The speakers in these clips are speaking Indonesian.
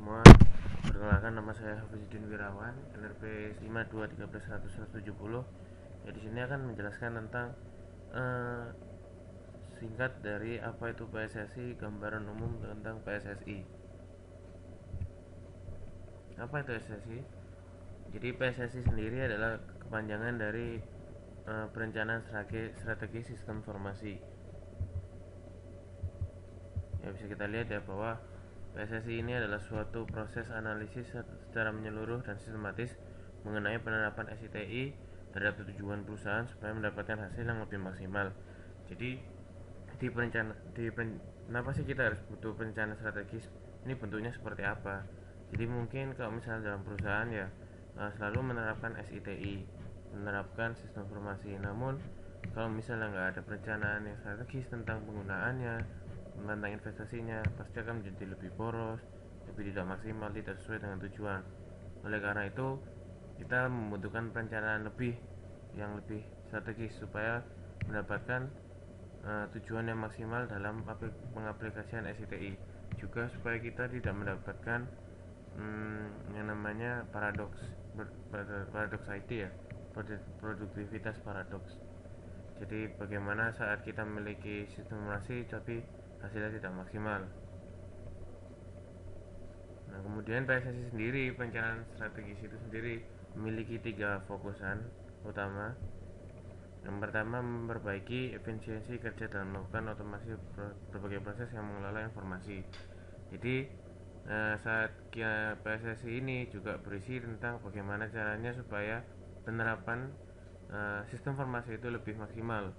semua, perkenalkan nama saya Hafizuddin Wirawan, NRP 52131170. Ya, di sini akan menjelaskan tentang singkat dari apa itu PSSI, gambaran umum tentang PSSI. Apa itu PSSI? Jadi PSSI sendiri adalah kepanjangan dari perencanaan strategi sistem informasi. Ya, bisa kita lihat ya bahwa PSSI ini adalah suatu proses analisis secara menyeluruh dan sistematis mengenai penerapan SITI terhadap tujuan perusahaan supaya mendapatkan hasil yang lebih maksimal. Jadi kenapa sih kita harus butuh perencanaan strategis? Ini bentuknya seperti apa? Jadi mungkin kalau misalnya dalam perusahaan ya selalu menerapkan SITI, menerapkan sistem informasi. Namun kalau misalnya nggak ada perencanaan yang strategis tentang penggunaannya, tentang investasinya, pasti akan menjadi lebih boros, lebih tidak maksimal, tidak sesuai dengan tujuan. Oleh karena itu, kita membutuhkan perencanaan yang lebih strategis supaya mendapatkan tujuan yang maksimal dalam pengaplikasian SITI. Juga supaya kita tidak mendapatkan yang namanya paradoks IT ya, produktivitas paradoks. Jadi bagaimana saat kita memiliki sistem informasi tapi hasilnya tidak maksimal. Nah, kemudian PSSI sendiri, perencanaan strategis itu sendiri memiliki 3 fokusan utama. Yang pertama, memperbaiki efisiensi kerja dalam melakukan otomasi berbagai proses yang mengelola informasi. Jadi saat PSSI ini juga berisi tentang bagaimana caranya supaya penerapan sistem informasi itu lebih maksimal,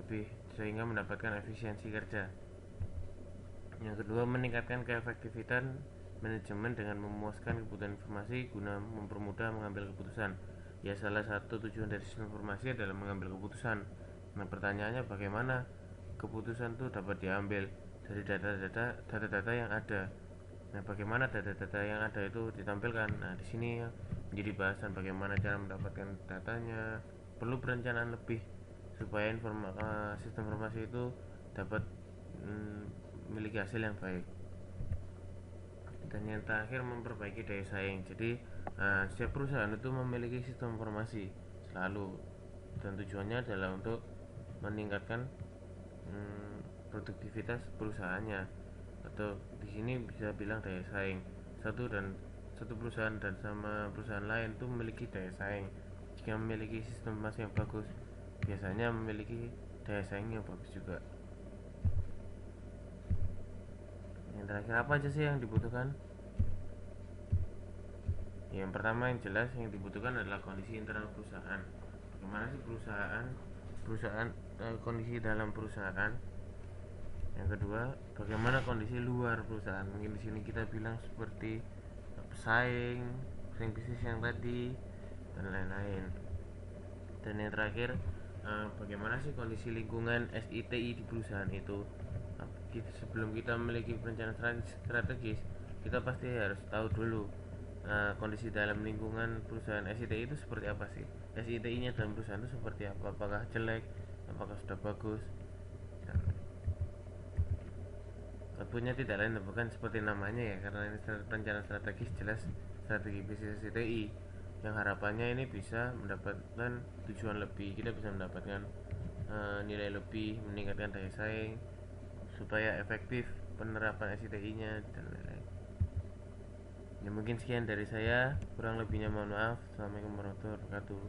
lebih sehingga mendapatkan efisiensi kerja. Yang kedua, meningkatkan keefektifan manajemen dengan memuaskan kebutuhan informasi guna mempermudah mengambil keputusan. Ya, salah satu tujuan dari sistem informasi adalah mengambil keputusan. Nah, pertanyaannya bagaimana keputusan itu dapat diambil dari data-data yang ada. Nah, bagaimana data-data yang ada itu ditampilkan? Nah, di sini menjadi bahasan bagaimana cara mendapatkan datanya. Perlu perencanaan lebih supaya sistem informasi itu dapat memiliki hasil yang baik. Dan yang terakhir, memperbaiki daya saing. Jadi setiap perusahaan itu memiliki sistem informasi selalu, dan tujuannya adalah untuk meningkatkan produktivitas perusahaannya, atau di sini bisa bilang daya saing. Satu perusahaan dan sama perusahaan lain itu memiliki daya saing. Jika memiliki sistem informasi yang bagus, biasanya memiliki daya saing yang bagus juga. Yang terakhir, apa aja sih yang dibutuhkan? Yang pertama, yang jelas yang dibutuhkan adalah kondisi internal perusahaan. Bagaimana sih kondisi dalam perusahaan? Yang kedua, bagaimana kondisi luar perusahaan? Mungkin di sini kita bilang seperti pesaing bisnis yang tadi, dan lain-lain. Dan yang terakhir, bagaimana sih kondisi lingkungan SITI di perusahaan itu? Sebelum kita memiliki perencanaan strategis, kita pasti harus tahu dulu kondisi dalam lingkungan perusahaan SITI itu seperti apa sih. SITI-nya dalam perusahaan itu seperti apa? Apakah jelek? Apakah sudah bagus? Outputnya tidak lain bukan seperti namanya ya, karena ini perencanaan strategis, jelas strategi bisnis SITI yang harapannya ini bisa mendapatkan tujuan lebih. Kita bisa mendapatkan nilai lebih, meningkatkan daya saing supaya efektif penerapan SITI-nya dan lain-lain. Ya, mungkin sekian dari saya, kurang lebihnya mohon maaf. Assalamualaikum warahmatullahi wabarakatuh.